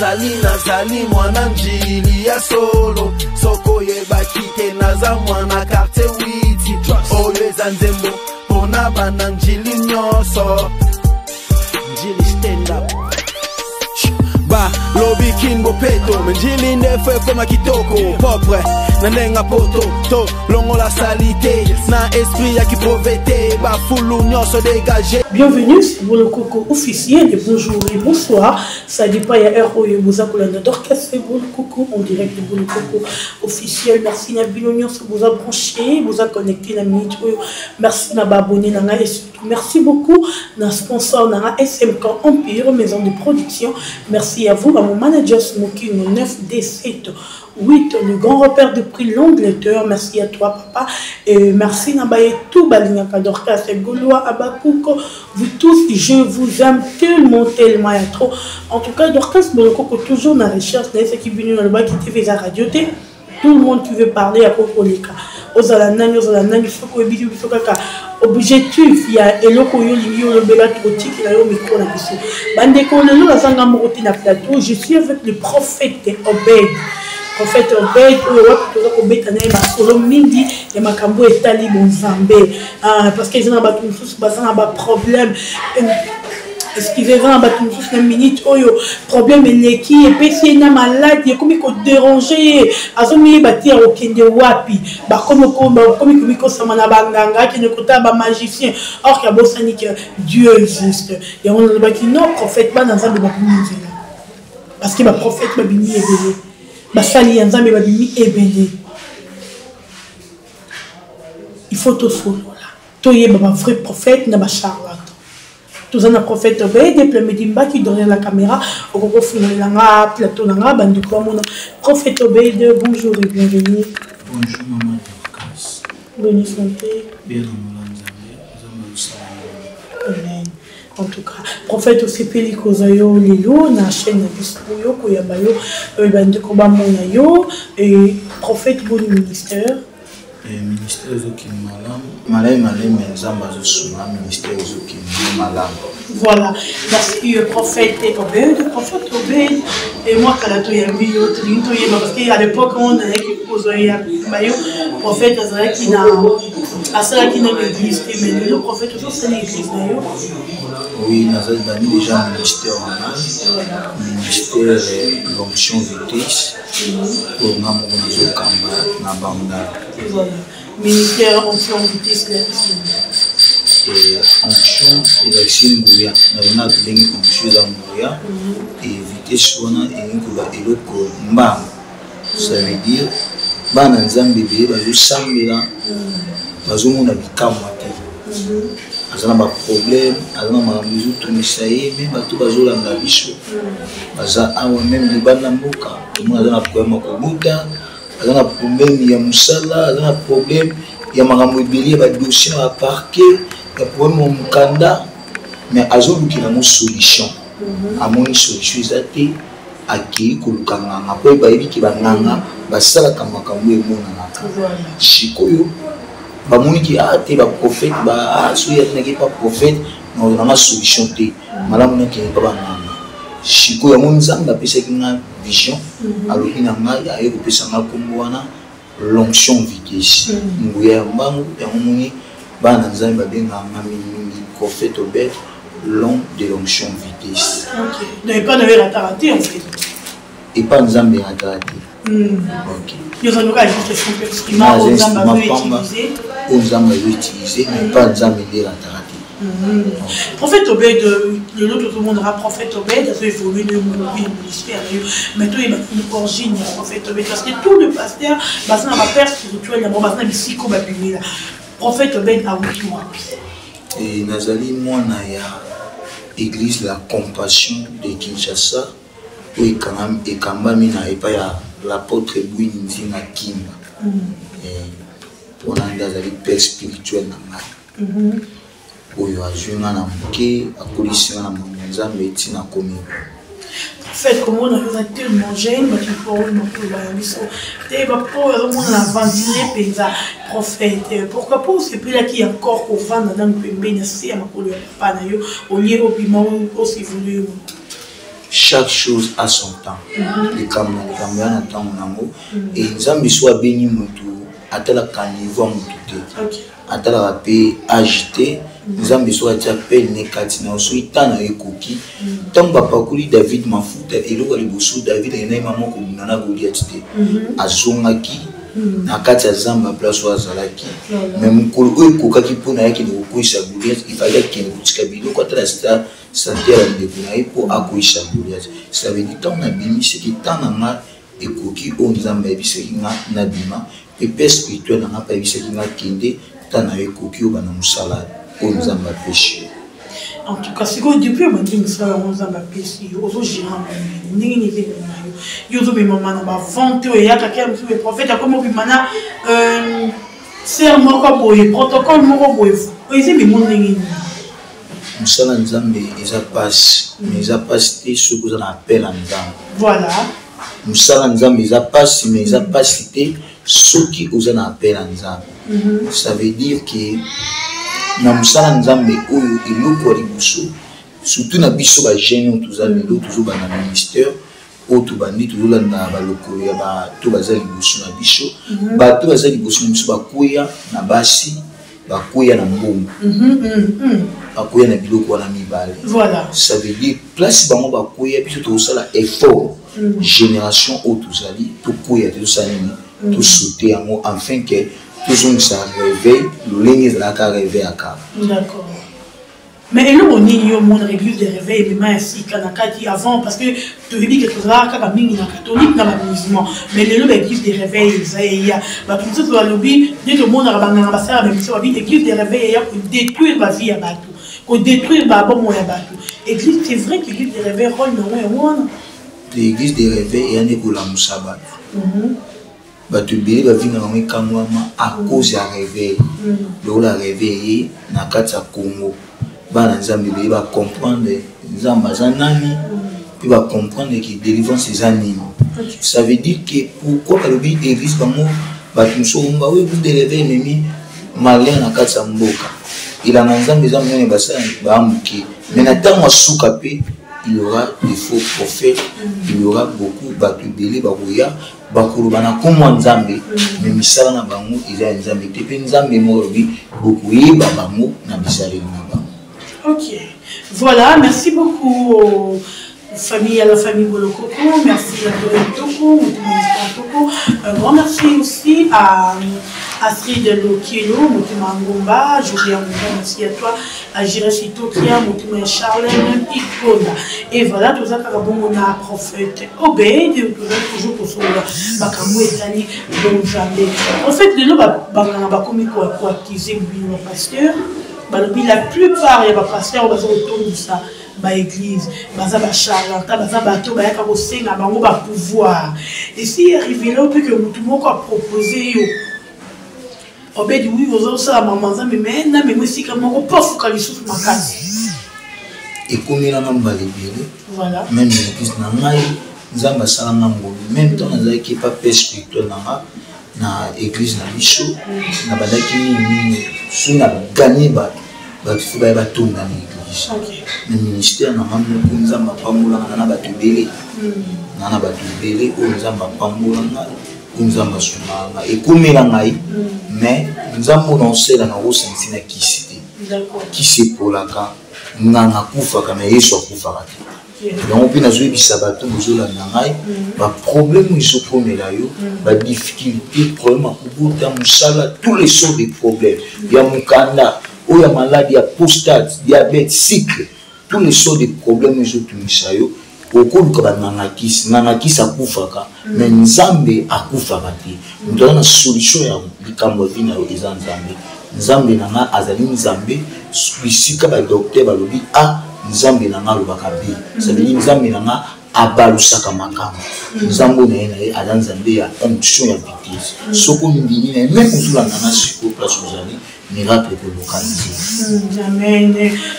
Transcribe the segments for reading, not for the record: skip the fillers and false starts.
nazali mwana njili ya solo soko yebaki te naza mwana karte witi oyo eza nzembo pona bana njili nyonso njili stand up ba lobi kingo peto menjili ndefe koma kitoko popre na nenga poto to longo la salité na esprit ya ki pauvreté ba fulu nyonso dégagé. Bienvenue sur le Coco officiel et bonjour et bonsoir. Ça dépend ya heure oyo boza kolanda Dorcas et le Coco en direct de le Coco officiel. Merci na bino nyonso boza branché, boza connecté na minute oyo. Merci na ba abonné na nga et surtout merci beaucoup na sponsor na SMK Empire maison de production. Merci à vous, à mon manager Smoking 9D7 8, le grand repère de prix l'Angleterre. Merci à toi, papa. Et merci Nabaye tout Balinaka Dorcas et Gaulois Abakuko. Vous tous, je vous aime tellement, tellement et trop. En tout cas, Dorcas Bolokoko toujours dans la recherche. C'est qui vient dans le bas qui te fait la radio. Tout le monde qui veut parler à Kokolika. Ozalanani, objectif, il y a Eloko Yoli, le Bela Troti qui a eu le micro là dessus. Bandeko, la Zanga Moroti na plateau. Je suis avec le prophète Obed. Prophète Obed, solo mindi et makambo et tali bon zambé. Parce qu'ils ont un problème. Excusez-moi, une minute, problème est qui et puis c'est une maladie, comme il faut déranger, à ce moment bâtir au Kenya wapi, comme samana banganga qui ne compte pas magicien, or qu'il y a beau que Dieu existe. Et on a dit non, prophète pas dans un de parce que ma prophète m'a bini ébélé, ma sali en zambé m'a bini ébélé. Il faut tout fou, voilà. Toi, il y a un vrai prophète, n'a pas charlotte. Tous un prophète Obed, et Plemedimba qui donnait la caméra, au Gogofuna, plateau Nanga, Bandikoamona. Prophète Obed, bonjour et bienvenue. Bonjour, maman Dorcas. Bonne santé. Bien, Amen. En tout cas, prophète aussi Pélico Zayo, Lilo, na chaîne Bispoyo, Koyabayo, Bandikoba Monayo, et prophète bon ministère. Ministère qui malade, mais Zamba ministère qui malade. Voilà, merci prophète Obed, prophète Obed, et moi Kalato Yambi, parce qu'à l'époque on avait que prophète qui n'a pas l'église, mais le prophète toujours c'est l'église d'ailleurs. Oui, nous avons déjà ministère en ministère de l'onction vitesse pour nous na banda. Ministère onction vitesse et onction et l'action Gouya. Nous avons une onction d'Angouya et vitesse on a une Gouya et l'autre Mba. Ça veut dire bana nzambe be bazo sambela bazo mona bikamate. Azana ba problème, azana ma muzu tumisa ye mais bato bazolanda biso. Baza awa même libanda mboka, mona azana problème ko buta, azana problème ya musala, azana problème ya makambo ebele ba dossier na parquet, ya problème mukanda mais azolukila mo solution. Amoni solution ezate aki kulukanga ngapo ba yiki bananga basala kamakambo emona naka. Shikoyo bamoni ki te ba prophète ba suya n'aki pas prophète non na solution te malamu na ki ba banana shiko ya monzanga pesa ki na vision aloki na ngai aye ko pesa na kombo wana l'onction vitesse nguya mbangu ya moni bana nzambe ba benga mingi prophète Obed long de l'onction vitesse. OK. Donc pas de raté en fait. Et pas nzambe raté. OK. Nous allons juste exprimer aux âmes utilisées. Aux âmes utilisées, mais pas nzambe de raté. Prophète Obed, le lot tout le monde aura prophète Obed, ça évolue le ministère. Mais toi il y a une origine prophète Obed parce que tout le pasteur, bah ça n'a pas peur spirituel, il y a bon bah ça n'a psycho bah là. Prophète Obed a oublié moi. Et Nazali moi na ya église la compassion de Kinshasa où il quand même et kambami na epa ya l'apôtre Bouini Nzinga Kimba. Pour Nazali père spirituel na ngai. Oyo azunga na mke akolisi na Nzambe etina komi. Fait comment on a tellement jeune, mais tu peux on a ventilé paysan prophète. Pourquoi pas c'est plus là qui encore au vent dans le pays c'est à ma couleur pas au lieu au piment aussi voulu. chaque chose a son temps. Les caméras n'attendent pas. Et nous avons soit béni à tel niveau à tel rappel agité. Nous avons soit appel négatif. Nous sommes tant à écouter. Tant que parcours David Mafuta et le Walibosu David et Naïmaman comme Nana Goliath à Zongaki. Na kati ya zamba place wa zalaki mais mukolo oyo kokaki pona yaki de koisa Goliath il fallait qu'il kutika bilo kwa tala santé ya ndeko na ipo akoisa Goliath ça veut dire tant na bimi c'est que tant na ekoki o nzamba ebiseki nga na bima et père spirituel na pa ebiseki nga kende tant na ekoki o bana musala o nzamba péché. En tout cas, c'est que depuis que je suis en train de péché, je suis en train de péché. Je suis en train de vente, il y a quelqu'un qui est prophète, comme on dit maintenant, c'est moi qui protocole, moi qui est musala nzambe eza passe mais eza passe te ce que on appelle en nzambe. Voilà. Musala nzambe eza passe mais eza passe te ce qui on appelle en nzambe. Ça veut dire que na musala nzambe oyo eloko liboso surtout na biso ba jeune tozali lo toujours ba na ministère o to bandi toujours na ba loko ya ba to bazali liboso na biso ba to bazali liboso na biso ba kuya na basi ba kuya na mbongo ba kuya na biloko na mibale. Voilà, ça veut dire place bango ba kuya biso to sala effort génération o tozali to kuya to salini to sauter yango afin que toujours ça réveille le ligne de la réveil à cap. D'accord. Mais nous on y a mon église de réveil mais ainsi kanakati avant parce que tu dis que tout là quand même na catholique na musulman mais l'église de réveil ça y a bah tout ça doit lobby dès le monde a banganga ça même ça dit église de réveil y a pour détruire ma vie à bateau pour détruire ma bon à bateau église c'est vrai que l'église de réveil rôle non l'église de réveil y a né pour la musabat. Bato beli ba vinga ngami kamwama à cause ya réveil le la réveiller na kati ya Congo bana nzambe beli ba comprendre nzamba za nani puis ba comprendre que délivrance c'est nini. Ça veut dire que pourquoi ka lobi église bango bato msonga we vous de réveil memi malin na kati ya mboka ila na nzambe za mnyone basa ba amuki mais na tango suka pe il y aura des faux prophètes, il y aura beaucoup de bébés, bakuru bana komwa nzambe mais misala na bango eza nzambe te pe nzambe morobi beaucoup yeba bango na bisale na bango. OK. Voilà, merci beaucoup famille à la famille Bolokoko, merci à Doreen Toko, un grand merci aussi à Astrid Lokelo, Moutima Ngomba, Julien Ngomba, merci à toi, à Jiresi Tokia, Moutima Charlène, Ipona. Et voilà, tout ça, on a prophète Obed, toujours pour son Bakamou et Tani, donc jamais. En fait, le nom va comme quoi attiser le pasteur, la plupart des pasteurs vont autour de ça. Ba église baza ba charlatan baza bato ba yaka kosenga bango ba pouvoir et si arrivé là peut que tout le monde a proposé yo Obed oui vous ça maman ça mais na mais moi si comme on pas focaliser sur ma case et comme il a namba libéré voilà même l'église na ngai nzamba sala ngambo même temps na qui pas spirituel na église na biso na badaki ni suna gagner ba tu vas ba tomber na l'église. Le ministère n'a pas de nzamba pambola na batu belé na batu belé o nzamba pambola na nzamba sunanga et comme la ngai mais nzambo non c'est la na sensi na kisité qui c'est pour la ka nganga kufa kama Yesu akufa kati donc puis na zo bisa batu bozola na ngai ba problème ils promé là yo ba difficulté problème akubuta musala tous les sortes de problèmes ya mukanda ou ya maladie ya prostate diabète cycle tous les sortes de problèmes ils ont yo okoluka banangakisi nangakisi akufaka mais nzambe akufaka te nous na solution ya likambo vina yo eza nzambe nzambe nanga azali nzambe bisika ba docteur balobi a nzambe nanga lobaka be ça veut dire nzambe nanga abalusaka makambo nzambe na ye ala nzambe ya onction ya vitesse soko ndini na même ozula nanga siko place ozali miracle pour localiser. Amen.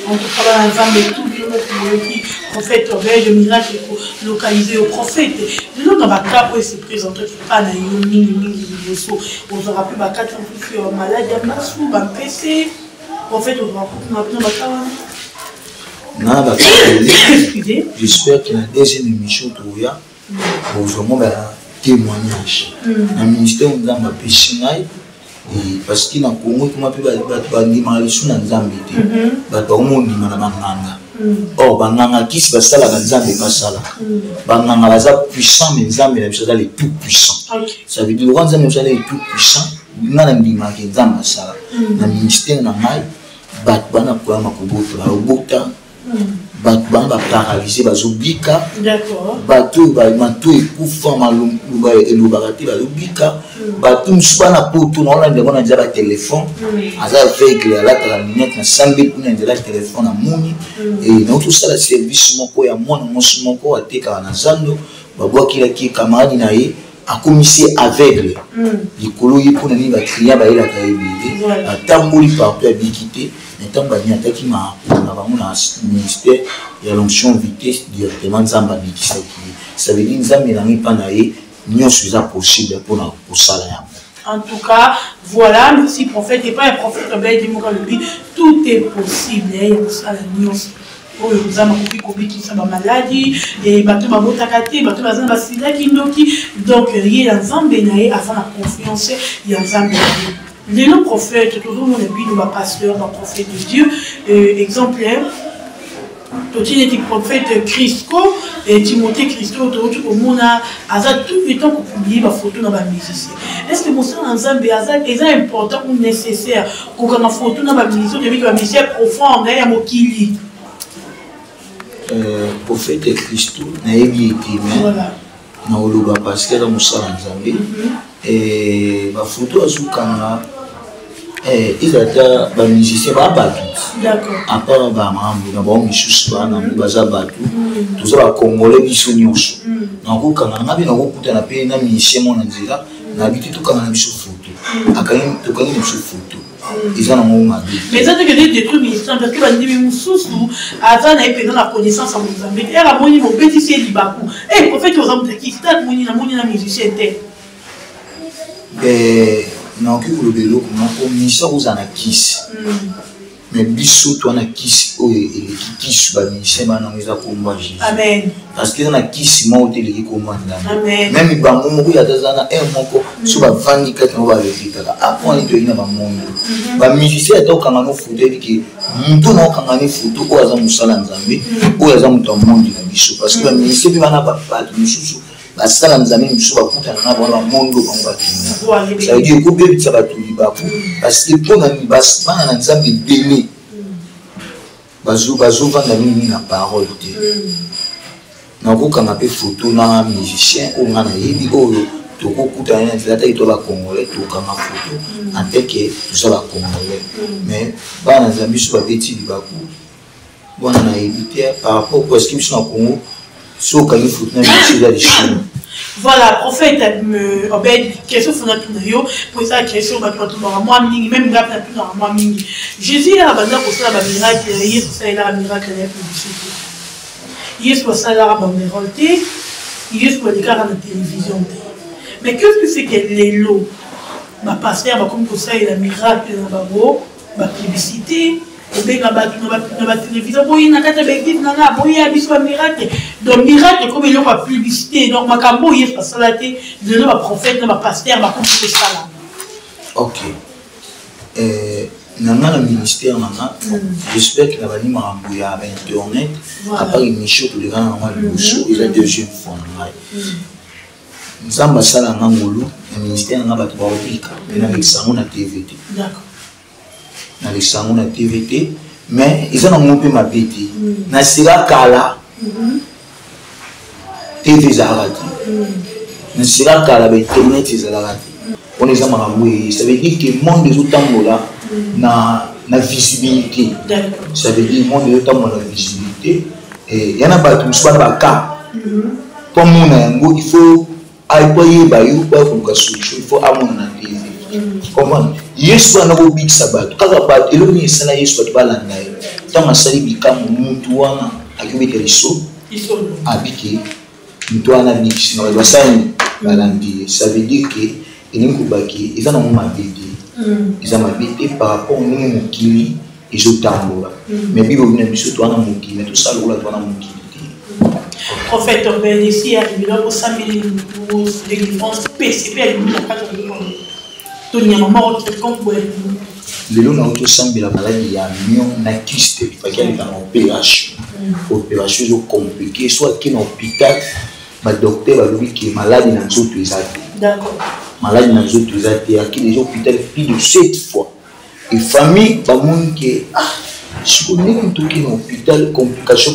En tout cas, nzambe tout le qui prophète le miracle pour localiser au prophète. Nous dans la cas où il se présente qui pas na yoni on aura plus ba quatre sur malade ya masu ba PC prophète on va maintenant ba J'espère que la deuxième émission, vraiment témoignage. Le ministère de la Péchinai, parce qu'il y a un Congo qui m'a pu or, Banganga qui se passe là, Nzambe Masala. Banganga est puissant, mais Nzambe est tout puissant. Ça veut dire que Nzambe est tout puissant. Nous avons dit que Nzambe Masala. Le ministère n'a pas battu pour Makobota. Battu paralysé, bazobika. Battu matou ekufa malumba elobarati bazobika. Battu msubana poto na Hollande on a déjà le téléphone. Aza aveugle ala la lunette na sambe kuna ndela téléphone na muni et na tout ça la service moko ya mwana mosi moko ateka na zando babwaki la ki camarade na ye akomisi aveugle. Likolo yipo na ni ba client ba ela ka ebili. Atamboli partout abikité. N'étant pas bien attaqué ma ministère il y a l'onction vitesse directement Nzamba bikisa qui ça veut dire Nzamba n'a pas naé nous sommes possible pour ça là. En tout cas, voilà, merci prophète et pas un prophète tout est possible. Il y a ça la nuance. Oh, nous avons compris qui sont maladie et bateau mabotakate, bateau bazan basida kindoki. Donc il y a Nzamba naé avant la confiance, il y a Nzamba. Les noms prophètes, tout le monde est nous va pasteur, dans prophète de Dieu. Exemplaire, tout le prophète Christo et Timothée Christo, au monde a tout le temps qu'on publie ma photo dans ma musicien. Est-ce que mon sang en Zambie est important ou nécessaire qu'on a photo dans ma musicien, de ma musicien profond, à Mokili? Prophète Christo n'a été voilà. Na oloba pasteur dans Moussa en Zambie. Et ma photo à Zoukanga. Ils étaient des musiciens d'accord. À part tout ça congolais bisonyoso. Donc quand on a bien on a payé un musicien mon anzela, on a habité tout quand on a mis sur photo. À quand tout quand on a mis sur photo. Ils en ont mal. Mais ça c'est des trucs musiciens parce que on dit mais sous avant on a eu la connaissance en Mozambique. Et la moni mon petit c'est Libakou. Eh en fait aux hommes qui stade moni na musicien était. Non, que le vélo, on ministère aux anakis. Mais bisous, toi, anakis, oh, et qui sur le ministère, maintenant, ils ont combat Jésus. Amen. Parce que anakis, moi, au télé, commande. Amen. Même si il y a des années, un mot, sur la 24 on va le faire. Après, il y a un monde. Les musiciens, quand on a fait que nous avons quand on a fait photo, ou à Moussala Nzambe, ou à Zamouta monde, parce que le ministère, il n'y a pas de musiciens. Parce que nous avons mis sur la monde ça veut dire que ça va tout parce que pour nous nous avons donné la parole nous avons fait photo dans musicien ou dans les tu as congolais tu as photo en tant que tout ça va congolais mais nous avons mis sur la petite bon on a évité par rapport à ce qui sont au Congo. Voilà, prophète, question fondamentale, pour ça, question, moi, même moi, Jésus a abandonné pour ça, la miracle, il y a un miracle, il y a un miracle, il y a un télévision. Mais qu'est-ce que c'est que les lots? Ma pasteur, comme pour ça, il y a un miracle, ma publicité. Et bien, la télévision, il y a un miracle. Donc, miracle, comme il y a une publicité. Donc, ma cambo, il y a un prophète, un pasteur, ma compris ça. Ok. Dans le ministère, j'espère qu'il y a un internet. Après, il y a une chose pour les gens, il y a une deuxième fois. Nous avons ça dans le ministère, nous avons un TVT. D'accord. Dans les salons de TVT, mais ils ont un peu ma bête. Dans ce cas-là, TV Zarati. Dans ce cas-là, Internet Zarati. On les a maraboués. Ça veut dire que le monde des autres là, n'a visibilité. Ça veut dire que le monde des autres n'a visibilité. Et il y en a pas tous, pas de cas. Comme on a un goût, il faut aller il faut avoir un TV. Comment? Yesu anakubi sabato kaza ba eloni esala Yesu batbalanda tama sali bikamu muntu wana akibete liso abiki muntu wana bikisi na basani balandi ça veut dire que eningu baki ils en ont mabidi ils ont mabidi par rapport au mukili ils ont tambour. Mais puis on a mis sur toi dans mon qui, mais tout ça là toi dans mon qui. Prophète Obed ici à Libéral pour 5 000 pour délivrance PCP à Libéral pas de Tony maman quelconque pour le long na auto sambi la maladie ya mion na kyste il faut qu'il y ait une opération compliquée soit qui dans hôpital ma docteur va lui qui est malade dans autres exact d'accord malade dans autres exact et qui les hôpitaux plus de 7 fois et famille ba monde qui je connais un truc dans hôpital complication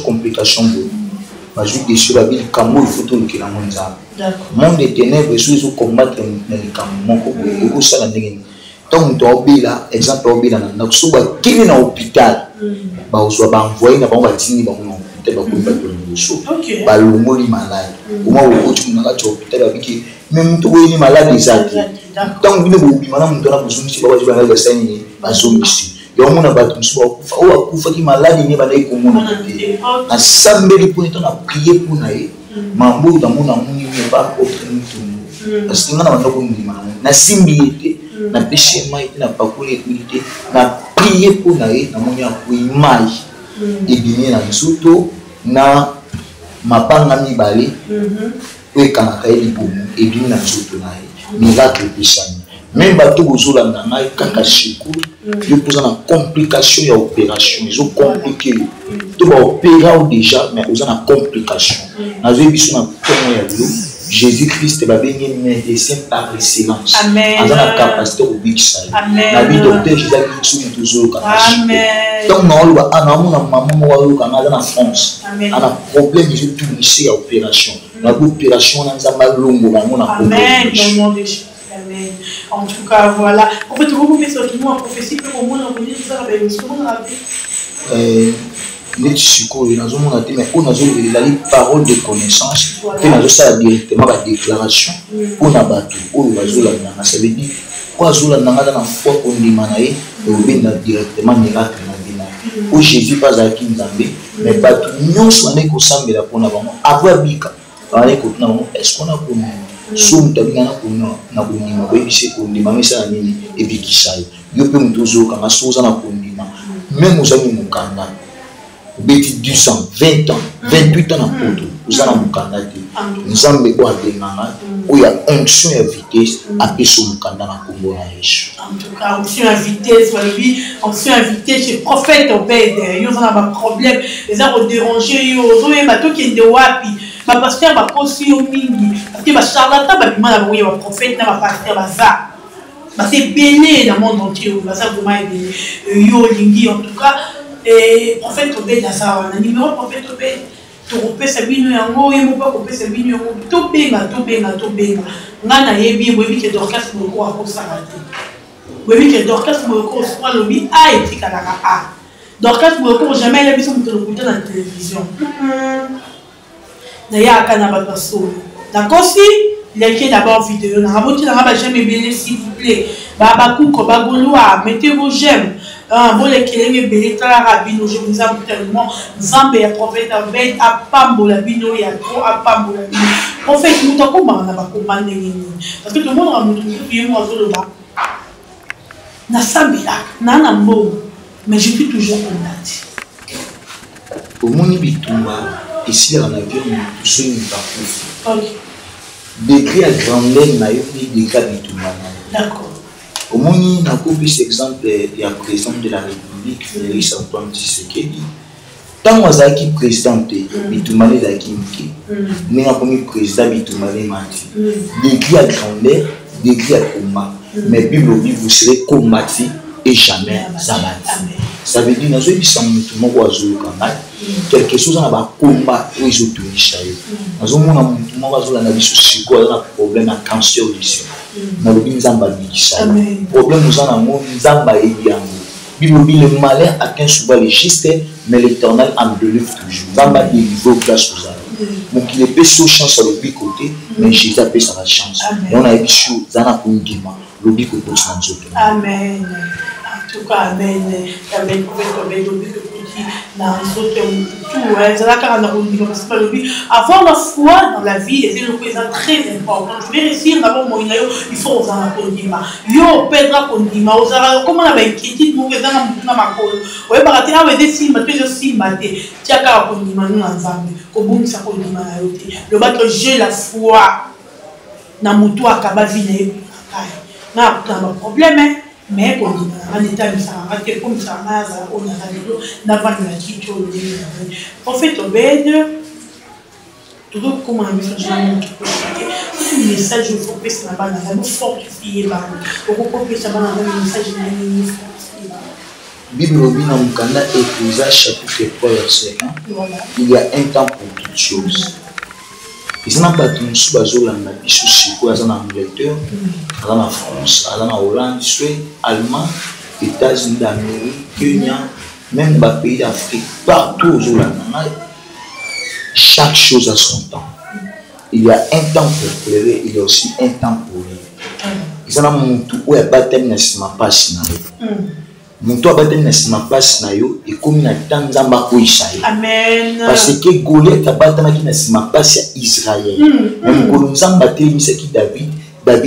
bah je dis sur la ville Camo il faut tout le qui la monde ça monde des ténèbres ils ont combattre dans les Camo ko ça la ndenge donc là exemple obila na so ba kini na hôpital ba ozo ba envoyer na ba ba tini ba na hôpital ba ko ba to so ba longoli malade kuma wo tu na ka hôpital abiki même to ni malade exact donc bino bo bi mana muntu na buzumi ba ba ba sani ba so misi yo mona ba tu so kufa o kufa ki malade ni ba na ko mona te na sambeli pour na prier pour na ye mambo da mona muni ni ba ko tu parce que ngana ba ko ni mana na simbi na péché mai na pakule kulité na prier pour na ye na monya ko image et bien na nsuto na mapanga mibale e kana kai lipomu et bien na nsuto na ye miracle péchani même bato bozola na ngai kaka chiku je pose na complication ya opération ils ont compliqué to ba opéra déjà mais ils ont na complication na zo biso na tomo ya lo Jésus-Christ va venir médecin par excellence. Amen. Dans la capacité au big side. Amen. La vie docteur Jésus est toujours capable. Amen. Donc nous avons maman en France. On a problème de tout ici à opération. La opération on a mal longue on a problème. Amen. Dans le nom de Jésus. Amen. En tout cas voilà. En fait vous pouvez sortir moi prophétie que au moins on peut dire ça avec ce qu'on a fait. Les psychos, ils ont mais on a les paroles de connaissance, et on a ça directement la déclaration, on a battu, on a ça veut dire quoi, on a dans la foi qu'on dit manaï, et on a directement miracle na bina. Au Jésus pas à qui Nzambe, mais battu non soigné qu'on semble la pour n'avoir avoir bika, on est qu'on a est-ce qu'on a pour nous, somme tabina pour nous, na pour nous, oui c'est qu'on dit mais ça nini et puis qui ça, yo peut me toujours comme ça on a pour nous, même aux amis mon candidat. Beti 200, 20 ans, 28 ans na poto, vous allez mon candidat. Nous avons besoin de nana, où il y a onction et vitesse, après son candidat na Congo na Yesu. En tout cas, onction et vitesse, voilà lui, onction et vitesse, c'est prophète Obed. Ils ont un problème, les gens ont dérangé, ils ont un bateau qui est de wapi. Ma pasteur va poser au mingi, parce que ma charlatan va demander à voir prophète, na ma pasteur va ça. C'est béni dans le monde entier, va ça vraiment yo lingi en tout cas. Et prophète Obed ça on a numéro prophète Obed to repé sabino yango yemo pas repé sabino yango to benga ngana yebi boyebi ke Dorcas moko akosala te boyebi ke Dorcas moko soit lobi a etikala ka a Dorcas moko jamais la biso mutelo kuta na télévision d'ailleurs kana ba paso d'accord si il a d'abord vidéo na raboti na ba jamais bien s'il vous plaît ba kuko ba goloa mettez vos j'aime. Bon les kelenge beleta rabino je vous aime tellement Nzambe ya prophète Obed apambo la bino ya trop apambo la bino prophète muta ko bana ba ko bande nini parce que tout le monde a mutu bien moi zo le ba na sambila na mbo mais je suis toujours condamné au moni bitumba ici dans l'avion tout ce n'est pas possible. OK. Décrit à grandeur na yo ni décrit bitumba. D'accord. Au moins, on a copié cet exemple du président de la République, Félix Antoine Tshisekedi. Tant que je suis président, Bitumane Zakimki, mais on a président Bitumane Mati. Décrit à grandeur, décrit à combat. Mais Bible dit vous serez combattu et jamais abattu. Ça veut dire que nous sommes quelque chose dans le combat où ils ont tout échoué. Nous sommes un problème de cancer du sein. Nous sommes un problème nous avons le malheur atteint souvent les justes, mais l'éternel en délivre toujours. Nous avons des grâce aux amis. Donc il est peu sur chance sur le côté, mais Jésus a peu sur la chance. Et on a eu sur Zana pour nous le bico côté. Amen. En tout cas, amen. Amen. avoir la foi dans la vie est très important. Je vais réussir d'abord mon il faut aux Kondima. Yo Pedra Kondima, aux Arabes, comment on a inquiétude, nous faisons un macolo. Oui, par exemple, on va dire si je suis maté, Tiaka Kondima, nous en Zambie, Kobun sa Kondima, le bateau, j'ai la foi. Na mutu akabavine na pas problème mais on dit en état de ça comme ça on a la prophète Obed tout comment un message un message il faut que ça va dans fortifier là pour que ça va dans un message Bible Obina Mukanda Ecclésiaste chapitre 3 verset 1 il y a un temps pour toutes choses. Ils n'ont pas tout sous Bazolanda, ils sont en Angleterre, en France, en Hollande, Suède, Allemagne, États-Unis d'Amérique, Kenya, même dans les pays d'Afrique, partout aux Hollandais. Chaque chose a son temps. Il y a un temps pour pleurer, il y a aussi un temps pour rire. Ils ont un temps où il y a pas de temps. Muntu abatani na sima passe na yo et comme na tanzamba ko Israël. Amen. Parce que Goliath abatana ki na sima passe ya Israël. Même ko nzamba te misaki David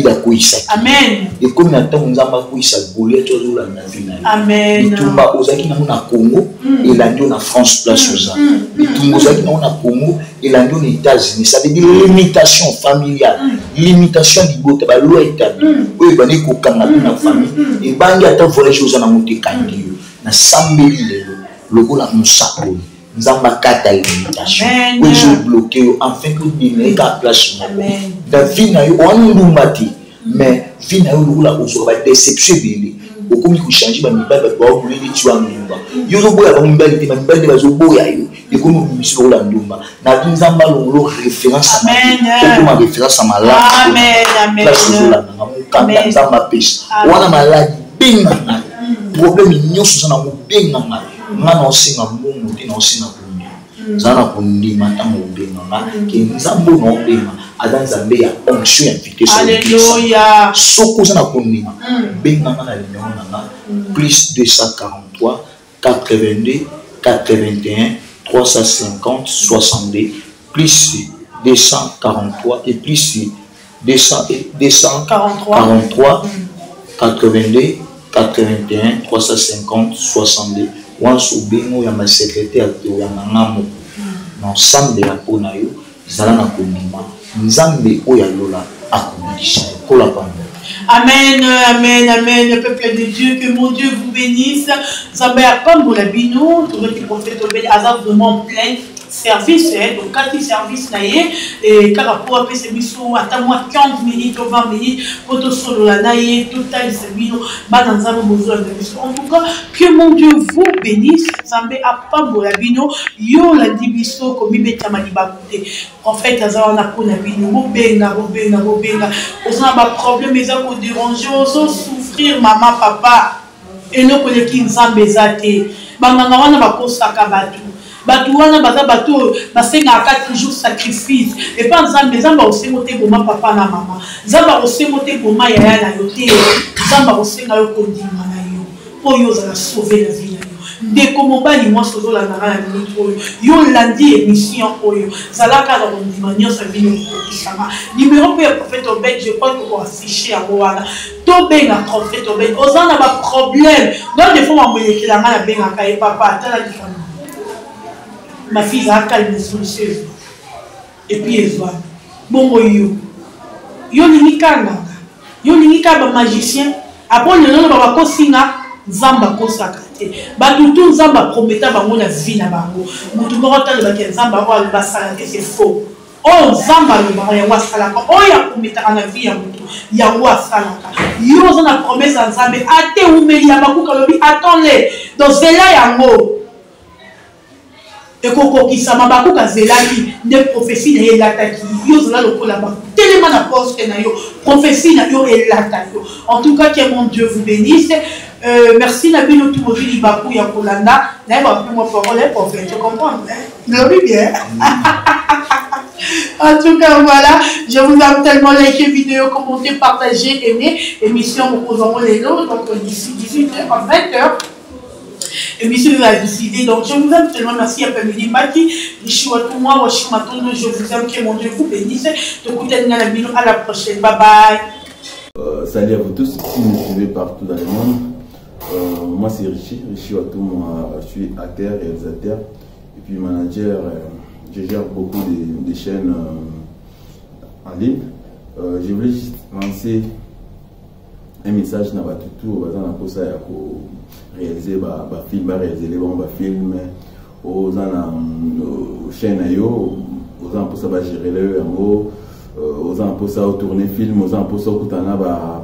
a ko Israël. Amen. Et comme na tanzamba ko Israël Goliath ozola na vina. Amen. Bitumba ozaki na Congo et landio na France place oza. Bitumba ozaki na Congo et landio na États-Unis. Ça veut dire limitation familiale, limitation libota ba loi établie. Oui, bani ko kanga na famille. Et bangi ata voyage aux anamote kandi na sambeli lelo lokola musakoli nzamba kata limitation ko je bloqué enfin que bien ka place na vie na yo ondumati mais vie na yo lokola ozo ba déception bele okomi ko changer ba mibali ba ko li tu amimba yo zo boya ba mibali te ba mibali ba zo boya yo et comme nous sommes là ndumba na nzamba lo référence à ma référence à ma la amen amen nzamba pêche wana maladi benga problème nyonso na mobenga ngana osinga mungu te na osinga kunye zana kundima tango benga ke nzambo no benga adanza mbe ya onction invité sur alléluia soko zana kundima benga ngana linyona na plus 243 82 81 350 62 plus 243 et plus 243 82 81 350 62 once ubengo ya ma secrétaire ya ngamo ensemble ya pona yo zala na konima nzambe oya lola akomisa ko la pamba. Amen, amen, amen, le peuple de Dieu, que mon Dieu vous bénisse. Zambé a pas mon labino, tout le prophète Obed Azar vraiment plein service, donc quand il service naïe et car rapport après ces missions à moi 15 minutes ou 20 minutes pour tout solo la naïe total c'est bino ba dans un besoin de mission. En tout cas que mon Dieu vous bénisse. Zambé a pas mon labino yo la dibiso comme beta maliba côté prophète Azar na ko na bino bobenga osana ba problème mais ça pour déranger oso souffrir maman papa et non ko le ki nzambe zate ba nganga wana ba kosaka batu Batouana bato basenga 4 jours sacrifice et pas nzambe nzamba osengote boma papa na mama nzamba osengote boma yaya na yote nzamba osenga yo kondima na yo po yo za sauver la vie na yo ndeko mobali moi sozo la ngara na mito yo landi émission oyo zalaka na kondima nyonso bino kokisama numéro pe prophète Obed je crois que ko afficher à wana to benga prophète Obed ozana ba problème donc des fois on moyekela ngana benga kai papa tala différent. Ma fille a calme solution et puis elle va bon yo limika ba magicien après le nom ba ko singa nzamba ko sakate ba tout nzamba prometa bango na vie na bango mutu moko tala ba nzamba ko ba sala que c'est faux oh nzamba le ba ya wasala ko oh ya prometa na vie ya mutu ya wasala yo zona promesse nzambe ate umeli ya makuka lobi attends-les dans cela yango et koko kisama bakuka zelaki de prophétie na yelataki yo zala lokola ba tellement na poste na yo prophétie na yo elata yo. En tout cas que mon Dieu vous bénisse. Merci na bino tout mobili baku ya kolanda na ba moi parole prophète tu comprends gloire bien. En tout cas voilà, je vous aime tellement, likez vidéo, commentez, partagez, aimez émission nous posons les lots donc d'ici 18h à 20h. émission a décidé. Donc, je vous aime tellement. Merci à Pameli Maki. Je vous aime que mon Dieu vous bénisse. À la prochaine. Bye bye. Salut à vous tous. Si vous me suivez partout dans le monde, moi c'est Richie Watoum. Je suis acteur, réalisateur et puis manager. Je gère beaucoup de chaînes en ligne. Je voulais juste lancer un message dans tout pour ça réaliser film, réaliser les bons films aux chaînes aux pour ça gérer le aux pour ça tourner film aux pour ça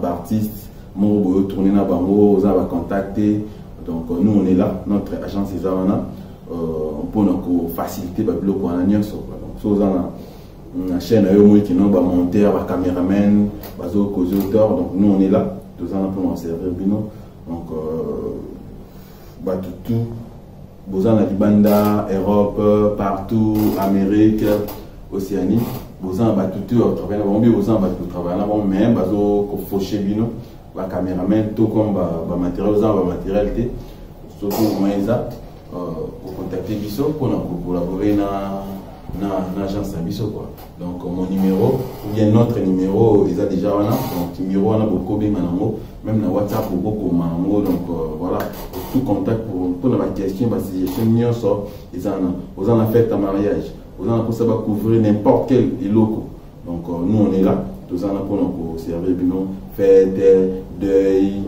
artistes mon tourner na bango aux contacter. Donc nous on est là, notre agence est là pour nous faciliter le bloc en alliance. Donc la chaîne qui nous monteur, caméraman, auteur. Donc nous on est là, tous pour nous servir bino. Donc tout besoin de Banda, Europe, partout, Amérique, Océanie. Besoin de tout travailler besoin de travailler même faucher bino, caméraman, tout comme matériel, surtout moins exact. Pour contacter Bisso pour collaborer dans l'agence Bisso quoi. Donc mon numéro ou bien notre numéro ils a déjà là. Donc numéro on a beaucoup bien même dans WhatsApp beaucoup mango. Donc voilà tout contact pour la question parce que j'ai mis ça ils en a fait un mariage vous en pour ça va couvrir n'importe quel loco. Donc nous on est là tous en pour nous servir bino fête deuil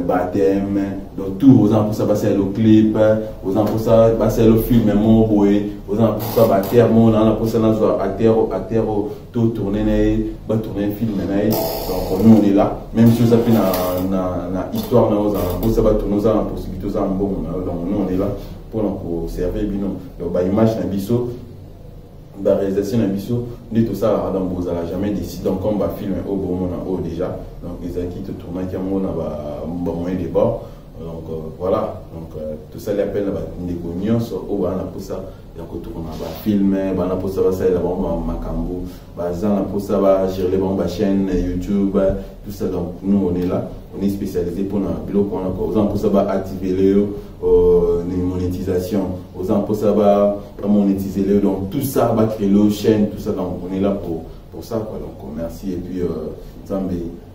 baptême donc tout aux gens pour ça passer le clip aux gens pour ça passer le film mon boy aux gens pour ça baptême on a pour ça acteur tout tourner tourner film donc nous on est là même si ça fait na histoire na aux gens pour ça va tourner ça possibilité ça bon donc nous on est là pour nous servir bino donc image na biso la réalisation d'un biseau, tout ça dans vos ala jamais décidé donc on va filmer au bon moment déjà donc les acquis de tournage qui on a bon moyen de bord donc voilà donc tout ça l'appelle des cognos au bas pour ça donc on va filmer bana pour ça va ça là bon macambo bazan pour ça va gérer les bonnes chaînes YouTube tout ça donc nous on est là on est spécialisé pour un bureau pour encore pour ça va activer les monétisations aux gens pour ça va monétiser les donc tout ça va créer le chaîne tout ça donc on est là pour ça quoi donc merci et puis Nzambe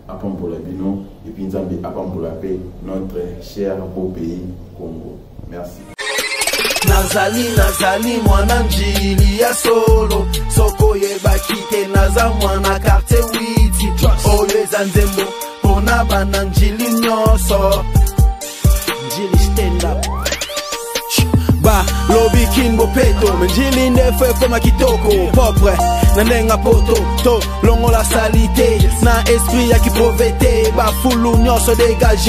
apprend pour la bino et puis Nzambe apprend pour la paix notre cher beau pays Congo merci. Nazali mwana njili ya solo soko yebaki te naza mwana carte witi oyo eza nzembo pona bana njili nyonso njili stand up ba lobi kingo peto njili ndefe koma kitoko propre na nenga poto to longo la salite na esprit ya kipovete ba fulu nyonso dégagé